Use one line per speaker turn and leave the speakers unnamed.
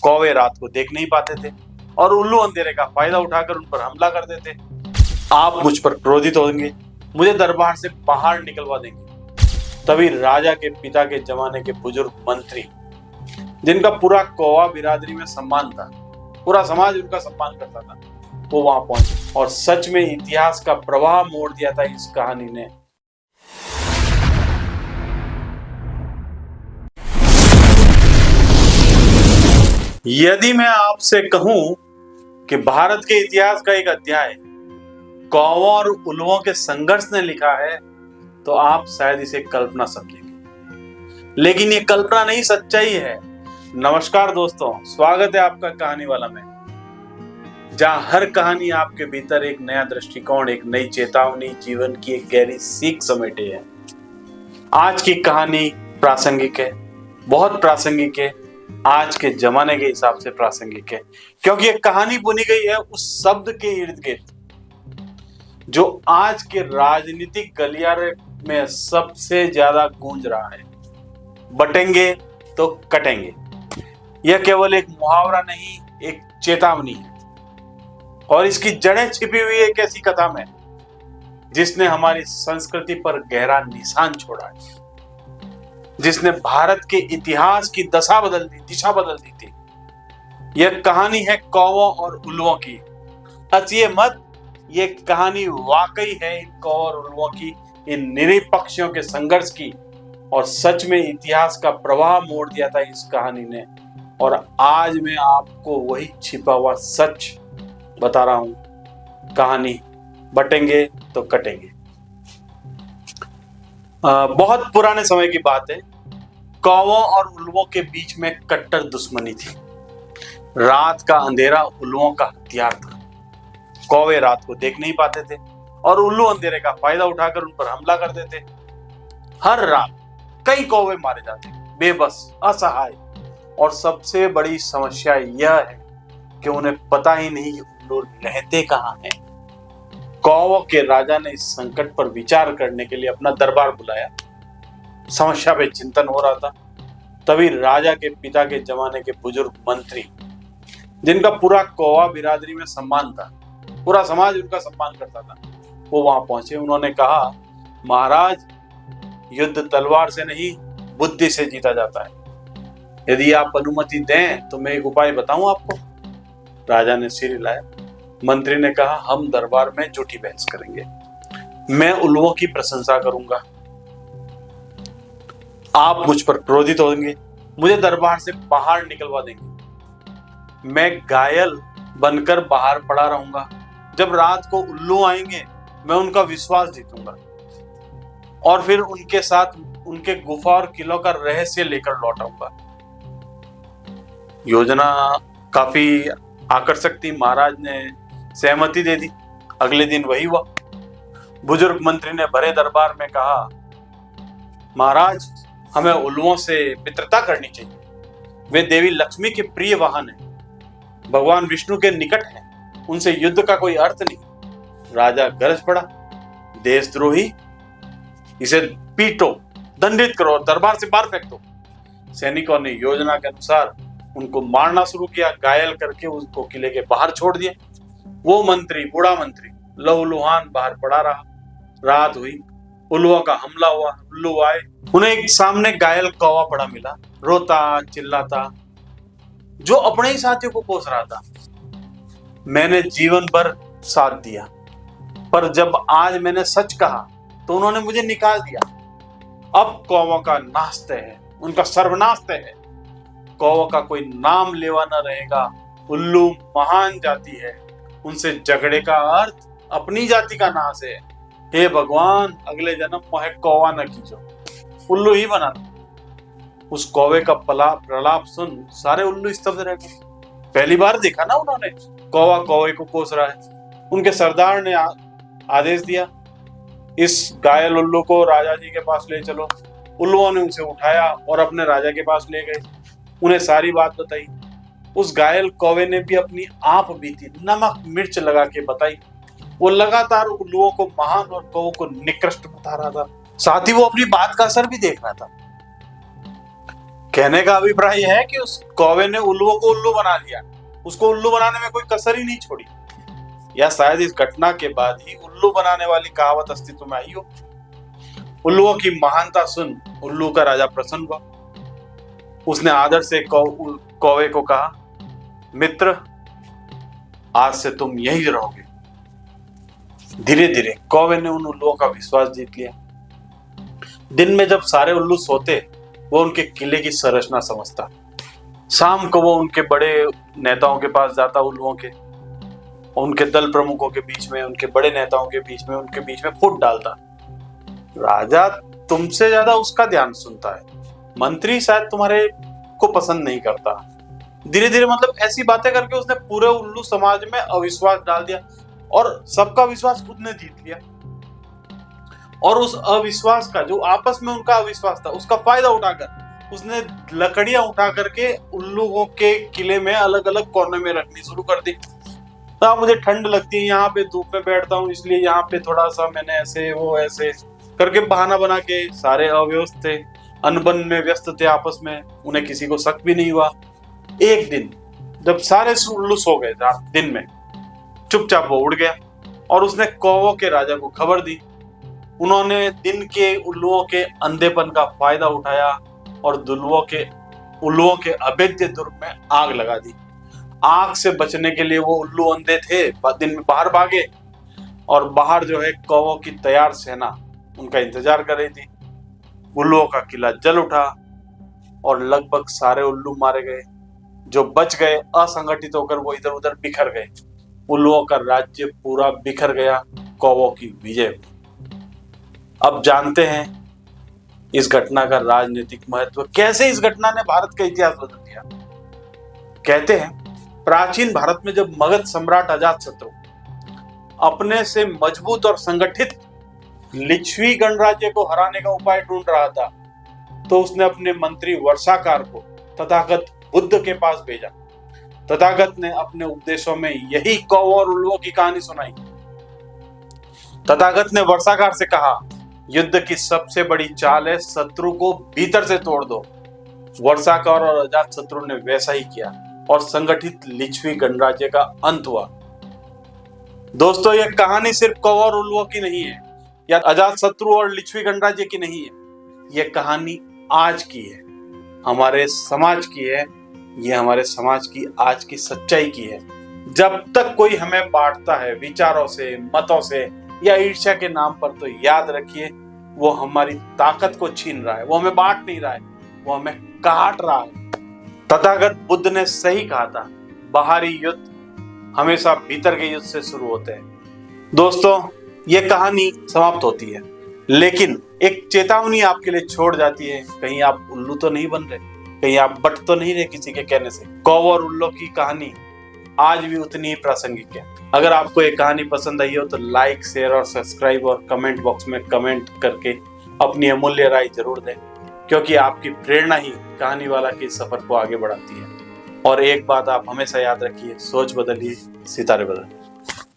कौवे रात को देख नहीं पाते थे और उल्लू अंधेरे का फायदा उठाकर उन पर हमला कर देते। आप मुझ पर क्रोधित होंगे, मुझे दरबार से बाहर निकलवा देंगे। तभी राजा के पिता के जमाने के बुजुर्ग मंत्री, जिनका पूरा कौवा बिरादरी में सम्मान था, पूरा समाज उनका सम्मान करता था, वो वहां पहुंचे और सच में इतिहास का प्रवाह मोड़ दिया था इस कहानी ने। यदि मैं आपसे कहूं कि भारत के इतिहास का एक अध्याय कौवों और उल्लुओं के संघर्ष ने लिखा है, तो आप शायद इसे कल्पना समझेंगे, लेकिन ये कल्पना नहीं, सच्चाई है। नमस्कार दोस्तों, स्वागत है आपका कहानी वाला में, जहां हर कहानी आपके भीतर एक नया दृष्टिकोण, एक नई चेतावनी, जीवन की एक गहरी सीख समेटे है। आज की कहानी प्रासंगिक है, बहुत प्रासंगिक है, आज के जमाने के हिसाब से प्रासंगिक है, क्योंकि ये कहानी बुनी गई है उस शब्द के इर्द गिर्द जो आज के राजनीतिक गलियारे में सबसे ज्यादा गूंज रहा है, बटेंगे तो कटेंगे। यह केवल एक मुहावरा नहीं, एक चेतावनी है, और इसकी जड़ें छिपी हुई एक ऐसी कथा में जिसने हमारी संस्कृति पर गहरा निशान छोड़ा है, जिसने भारत के इतिहास की दिशा बदल दी थी। यह कहानी है कौवों और उल्लुओं की। हंसिए मत, ये कहानी वाकई है इन कौवों और उल्लुओं की, इन निरीह पक्षियों के संघर्ष की, और सच में इतिहास का प्रवाह मोड़ दिया था इस कहानी ने। और आज मैं आपको वही छिपा हुआ सच बता रहा हूं। कहानी बटेंगे तो कटेंगे। बहुत पुराने समय की बात है। कौवों और उल्लुओं के बीच में कट्टर दुश्मनी थी। रात का अंधेरा उल्लुओं का हथियार था। कौवे रात को देख नहीं पाते थे और उल्लू अंधेरे का फायदा उठाकर उन पर हमला कर देते। हर रात कई कौवे मारे जाते, बेबस, असहाय, और सबसे बड़ी समस्या यह है कि उन्हें पता ही नहीं कि उल्लू रहते कहां हैं। कौवों के राजा ने इस संकट पर विचार करने के लिए अपना दरबार बुलाया। समस्या पे चिंतन हो रहा था। तभी राजा के पिता के जमाने के बुजुर्ग मंत्री, जिनका पूरा कौवा बिरादरी में सम्मान था, पूरा समाज उनका सम्मान करता था, वो वहां पहुंचे। उन्होंने कहा, महाराज, युद्ध तलवार से नहीं, बुद्धि से जीता जाता है। यदि आप अनुमति दें तो मैं एक उपाय बताऊं आपको। राजा ने सिर हिलाया। मंत्री ने कहा, हम दरबार में झूठी बहस करेंगे, मैं उल्लुओं की प्रशंसा करूंगा। आप मुझ पर क्रोधित होंगे, मुझे दरबार से बाहर निकलवा देंगे। मैं घायल बनकर बाहर पड़ा रहूंगा। जब रात को उल्लू आएंगे, मैं उनका विश्वास जीतूंगा और फिर उनके साथ उनके गुफा और किलों का रहस्य लेकर लौट आऊंगा। योजना काफी आकर्षक थी। महाराज ने सहमति दे दी। अगले दिन वही हुआ। बुजुर्ग मंत्री ने भरे दरबार में कहा, महाराज, हमें उल्लुओं से मित्रता करनी चाहिए। वे देवी लक्ष्मी के प्रिय वाहन हैं, भगवान विष्णु के निकट हैं, उनसे युद्ध का कोई अर्थ नहीं। राजा गरज पड़ा, देशद्रोही, इसे पीटो, दंडित करो और दरबार से बाहर फेंक दो। सैनिकों ने योजना के अनुसार उनको मारना शुरू किया, घायल करके उसको किले के बाहर छोड़ दिया। वो मंत्री, बूढ़ा मंत्री, लहूलुहान बाहर पड़ा रहा। रात हुई, उल्लुओं का हमला हुआ। उल्लू आए, उन्हें एक सामने घायल कौवा पड़ा मिला, रोता चिल्लाता, जो अपने ही साथियों को कोस रहा था। मैंने जीवन भर साथ दिया, पर जब आज मैंने सच कहा तो उन्होंने मुझे निकाल दिया। अब कौवों का नाश तय है, उनका सर्वनाश तय है। कौवों का कोई नाम लेवा न रहेगा। उल्लू महान जाति है, उनसे झगड़े का अर्थ अपनी जाति का नाश है। हे भगवान, अगले जन्म मोहे कौवा न कीजो, उल्लू ही बना। उस कौवे का प्रलाप सुन सारे उल्लू स्तब्ध रह गए। पहली बार देखा ना उन्होंने, कौवा कौवे को कोस रहा है। उनके सरदार ने आदेश दिया, इस घायल उल्लू को राजा जी के पास ले चलो। उल्लुओं ने उसे उठाया और अपने राजा के पास ले गए। उन्हें सारी बात बताई। उस घायल कौवे ने भी अपनी आप बीती नमक मिर्च लगा के बताई। वो लगातार उल्लुओं को महान और कौवों को निकृष्ट बता रहा था। साथ ही वो अपनी बात का असर भी देख रहा था। कहने का अभिप्राय है कि उस कौवे ने उल्लुओं को उल्लू बना दिया, उसको उल्लू बनाने में कोई कसर ही नहीं छोड़ी, या शायद इस घटना के बाद ही उल्लू बनाने वाली कहावत अस्तित्व में आई हो। उल्लुओं की महानता सुन उल्लू का राजा प्रसन्न हुआ। उसने आदर से कौवे को कहा, मित्र, आज से तुम यहीं रहोगे। धीरे धीरे कौवे ने उन उल्लुओं का विश्वास जीत लिया। दिन में जब सारे उल्लू सोते, वो उनके किले की संरचना समझता। शाम को वो उनके बड़े नेताओं के पास जाता, उल्लुओं के, उनके दल प्रमुखों के बीच में, उनके बड़े नेताओं के बीच में, उनके बीच में फुट डालता। राजा तुमसे ज्यादा उसका ध्यान सुनता है, मंत्री शायद तुम्हारे को पसंद नहीं करता। धीरे धीरे मतलब ऐसी बातें करके उसने पूरे उल्लू समाज में अविश्वास डाल दिया और सबका विश्वास खुद ने जीत लिया। और उस अविश्वास का, जो आपस में उनका अविश्वास था, उसका फायदा उठाकर उसने लकड़ियां उठा करके उल्लुओं के किले में अलग अलग कोने में रखनी शुरू कर दी। तो मुझे ठंड लगती है, यहाँ पे धूप में बैठता हूँ, इसलिए यहाँ पे थोड़ा सा मैंने ऐसे वो ऐसे करके बहाना बना के, सारे अव्यवस्थ थे, अनबन में व्यस्त थे आपस में, उन्हें किसी को शक भी नहीं हुआ। एक दिन जब सारे उल्लू सो गए दिन में, चुपचाप वो उड़ गया और उसने कौवों के राजा को खबर दी। उन्होंने दिन के उल्लुओं के अंधेपन का फायदा उठाया और उल्लुओं के अभेद्य दुर्ग में आग लगा दी। आग से बचने के लिए वो उल्लू अंधे थे, दिन में बाहर भागे और बाहर जो है कौवों की तैयार सेना उनका इंतजार कर रही थी। उल्लुओं का किला जल उठा और लगभग सारे उल्लू मारे गए। जो बच गए असंगठित होकर वो इधर उधर बिखर गए। उल्लुओं का राज्य पूरा बिखर गया, कौवों की विजय हुई। अब जानते हैं इस घटना का राजनीतिक महत्व, कैसे इस घटना ने भारत का इतिहास बदल दिया। कहते हैं प्राचीन भारत में जब मगध सम्राट अजातशत्रु अपने से मजबूत और संगठित लिच्छवी गणराज्य को हराने का उपाय ढूंढ रहा था, तो उसने अपने मंत्री वर्षाकार को तथागत बुद्ध के पास भेजा। तथागत ने अपने उपदेशों में यही कौवों और उल्लुओं की कहानी सुनाई। तथागत ने वर्षाकार से कहा, युद्ध की सबसे बड़ी चाल है शत्रु को भीतर से तोड़ दो। वर्षाकार और अजातशत्रु ने वैसा ही किया और संगठित लिच्छवी गणराज्य का अंत हुआ। दोस्तों, यह कहानी सिर्फ कौवों और उल्लुओं की नहीं है, या अजातशत्रु और लिच्छवी गणराज्य की नहीं है। यह कहानी आज की है, हमारे समाज की है। ये हमारे समाज की आज की सच्चाई की है। जब तक कोई हमें बांटता है विचारों से, मतों से या ईर्ष्या के नाम पर, तो याद रखिए वो हमारी ताकत को छीन रहा है, वो हमें बांट नहीं रहा है, वो हमें काट रहा है। तथागत बुद्ध ने सही कहा था, बाहरी युद्ध हमेशा भीतर के युद्ध से शुरू होते हैं। दोस्तों, ये कहानी समाप्त होती है, लेकिन एक चेतावनी आपके लिए छोड़ जाती है, कहीं आप उल्लू तो नहीं बन रहे, कहीं आप बट तो नहीं रहे किसी के कहने से। कौवों और उल्लू की कहानी आज भी उतनी ही प्रासंगिक है। अगर आपको ये कहानी पसंद आई हो तो लाइक, शेयर और सब्सक्राइब और कमेंट बॉक्स में कमेंट करके अपनी अमूल्य राय जरूर दें, क्योंकि आपकी प्रेरणा ही कहानी वाला के सफर को आगे बढ़ाती है। और एक बात आप हमेशा याद रखिए, सोच बदलिए, सितारे बदलिए।